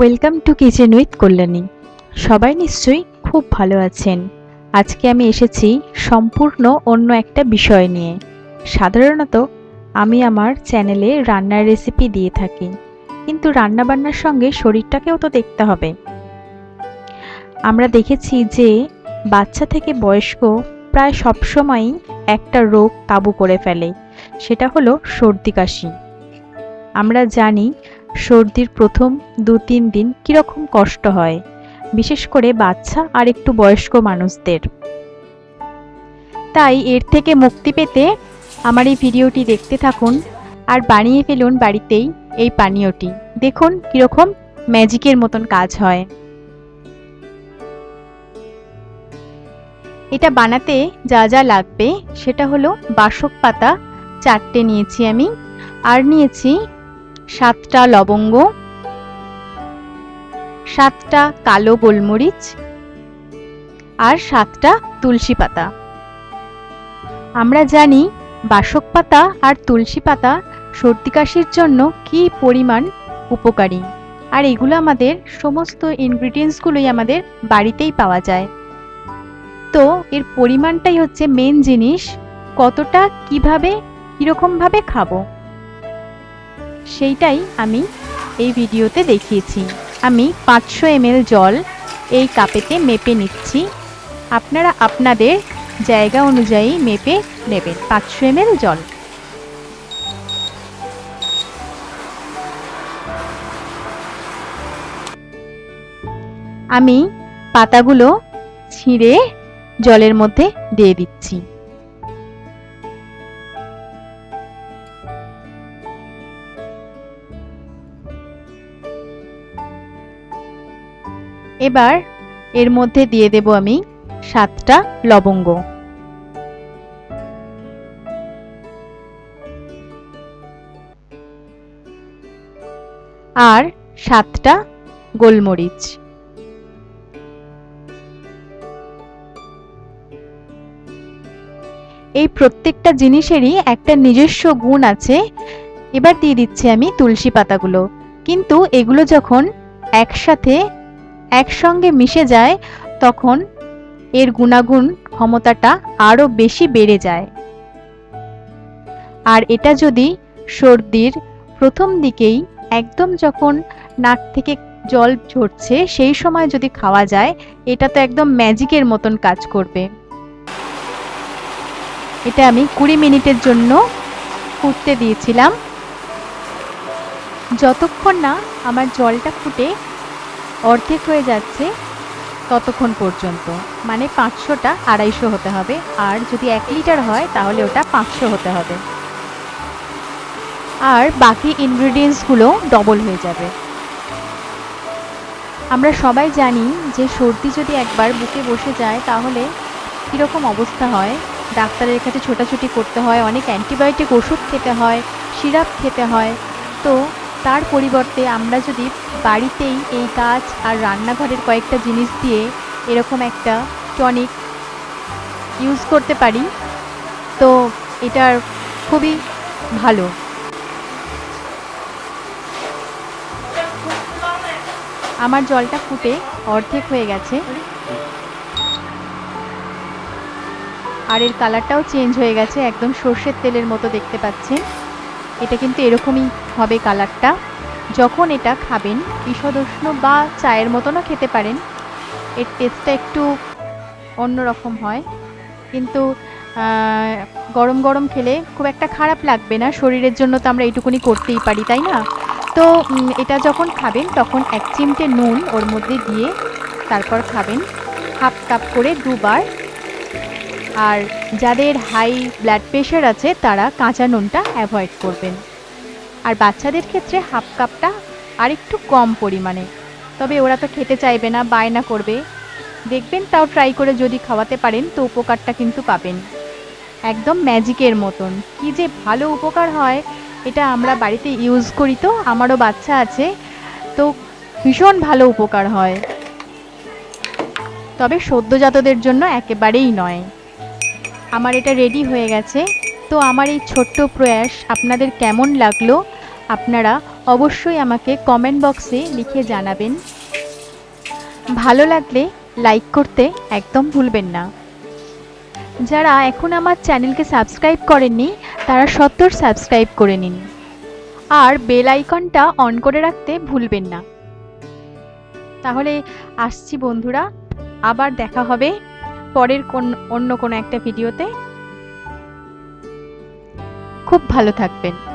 Welcome to kitchen with Kalyani. সবাই নিশ্চয়ই খুব ভালো আছেন। আজকে আমি এসেছি সম্পূর্ণ অন্য একটা বিষয় নিয়ে। সাধারণত আমি আমার চ্যানেলে রান্নার রেসিপি দিয়ে থাকি, কিন্তু রান্নাবান্নার সঙ্গে শরীরটাকেও তো দেখতে হবে। আমরা দেখেছি যে বাচ্চা থেকে বয়স্ক প্রায় সবসময়ই একটা রোগ কাবু করে ফেলে, সেটা হলো সর্দি কাশি। আমরা জানি সর্দির প্রথম 2-3 দিন কীরকম কষ্ট হয়, বিশেষ করে বাচ্চা আর একটু বয়স্ক মানুষদের। তাই এর থেকে মুক্তি পেতে আমার এই ভিডিওটি দেখতে থাকুন আর বানিয়ে ফেলুন বাড়িতেই এই পানীয়টি। দেখুন কীরকম ম্যাজিকের মতন কাজ হয়। এটা বানাতে যা যা লাগবে সেটা হলো বাসক পাতা 4টে নিয়েছি আমি, আর নিয়েছি 7টা লবঙ্গ, 7টা কালো গোলমরিচ আর 7টা তুলসী পাতা। আমরা জানি বাসক পাতা আর তুলসী পাতা সর্দি কাশির জন্য কি পরিমাণ উপকারী, আর এগুলো আমাদের সমস্ত ইনগ্রিডিয়েন্টসগুলোই আমাদের বাড়িতেই পাওয়া যায়। তো এর পরিমাণটাই হচ্ছে মেন জিনিস, কতটা কিভাবে কীরকমভাবে খাবো সেইটাই আমি এই ভিডিওতে দেখিয়েছি। আমি 500 ml জল এই কাপেতে মেপে নিচ্ছি। আপনারা আপনাদের জায়গা অনুযায়ী মেপে নেবেন 500 ml জল। আমি পাতাগুলো ছিঁড়ে জলের মধ্যে দিয়ে দিচ্ছি। এবার এর মধ্যে দিয়ে দেব আমি 7টা লবঙ্গ, আর 7টা গোলমরিচ। এই প্রত্যেকটা জিনিসেরই একটা নিজস্ব গুণ আছে। এবার দিয়ে দিচ্ছি আমি তুলসী পাতাগুলো, কিন্তু এগুলো যখন একসঙ্গে মিশে যায় তখন এর গুণাগুণ ক্ষমতাটা আরো বেশি বেড়ে যায়। আর এটা যদি সর্দির প্রথম দিকেই একদম যখন নাক থেকে জল ঝরছে সেই সময় যদি খাওয়া যায়, এটা তো একদম ম্যাজিকের মতন কাজ করবে। এটা আমি 20 মিনিটের জন্য ফুটতে দিয়েছিলাম, যতক্ষণ না আমার জলটা ফুটে অর্ধেক হয়ে যাচ্ছে ততক্ষণ পর্যন্ত। মানে 500টা 250 হতে হবে, আর যদি 1 লিটার হয় তাহলে ওটা 500 হতে হবে, আর বাকি ইনগ্রিডিয়েন্টসগুলো ডবল হয়ে যাবে। আমরা সবাই জানি যে সর্দি যদি একবার বুকে বসে যায় তাহলে কীরকম অবস্থা হয়। ডাক্তারের কাছে ছোটাছুটি করতে হয়, অনেক অ্যান্টিবায়োটিক ওষুধ খেতে হয়, সিরাপ খেতে হয়। তো তার পরিবর্তে আমরা যদি বাড়িতেই এই গাছ আর রান্নাঘরের কয়েকটা জিনিস দিয়ে এরকম একটা টনিক ইউজ করতে পারি, তো এটার খুবই ভালো। আমার জলটা ফুটে অর্ধেক হয়ে গেছে, আর এর কালারটাও চেঞ্জ হয়ে গেছে, একদম সর্ষের তেলের মতো দেখতে পাচ্ছেন। এটা কিন্তু এরকমই হবে কালারটা। যখন এটা খাবেন ঈষদুষ্ণ বা চায়ের মতনও খেতে পারেন, এর টেস্টটা একটু অন্যরকম হয়, কিন্তু গরম গরম খেলে খুব একটা খারাপ লাগবে না। শরীরের জন্য তো আমরা এইটুকুনি করতেই পারি, তাই না? তো এটা যখন খাবেন তখন 1 চিমটে নুন ওর মধ্যে দিয়ে তারপর খাবেন, হাফ কাপ করে 2 বার। আর যাদের হাই ব্লাড প্রেশার আছে তারা কাঁচা নুনটা অ্যাভয়েড করবেন, আর বাচ্চাদের ক্ষেত্রে হাফ কাপটা আর একটু কম পরিমাণে। তবে ওরা তো খেতে চাইবে না, বায়না করবে। দেখবেন তাও ট্রাই করে যদি খাওয়াতে পারেন তো উপকারটা কিন্তু পাবেন একদম ম্যাজিকের মতন। কি যে ভালো উপকার হয়, এটা আমরা বাড়িতে ইউজ করি, তো আমারও বাচ্চা আছে, তো ভীষণ ভালো উপকার হয়। তবে সদ্যজাতদের জন্য একেবারেই নয়। আমার এটা রেডি হয়ে গেছে। তো আমার এই ছোট্ট প্রয়াস আপনাদের কেমন লাগলো আপনারা অবশ্যই আমাকে কমেন্ট বক্সে লিখে জানাবেন। ভালো লাগলে লাইক করতে একদম ভুলবেন না। যারা এখন আমার চ্যানেলকে সাবস্ক্রাইব করেননি তারা সত্বর সাবস্ক্রাইব করে নিন আর বেল আইকনটা অন করে রাখতে ভুলবেন না। তাহলে আসছি বন্ধুরা, আবার দেখা হবে পরের অন্য কোনো একটা ভিডিওতে। খুব ভালো থাকবেন।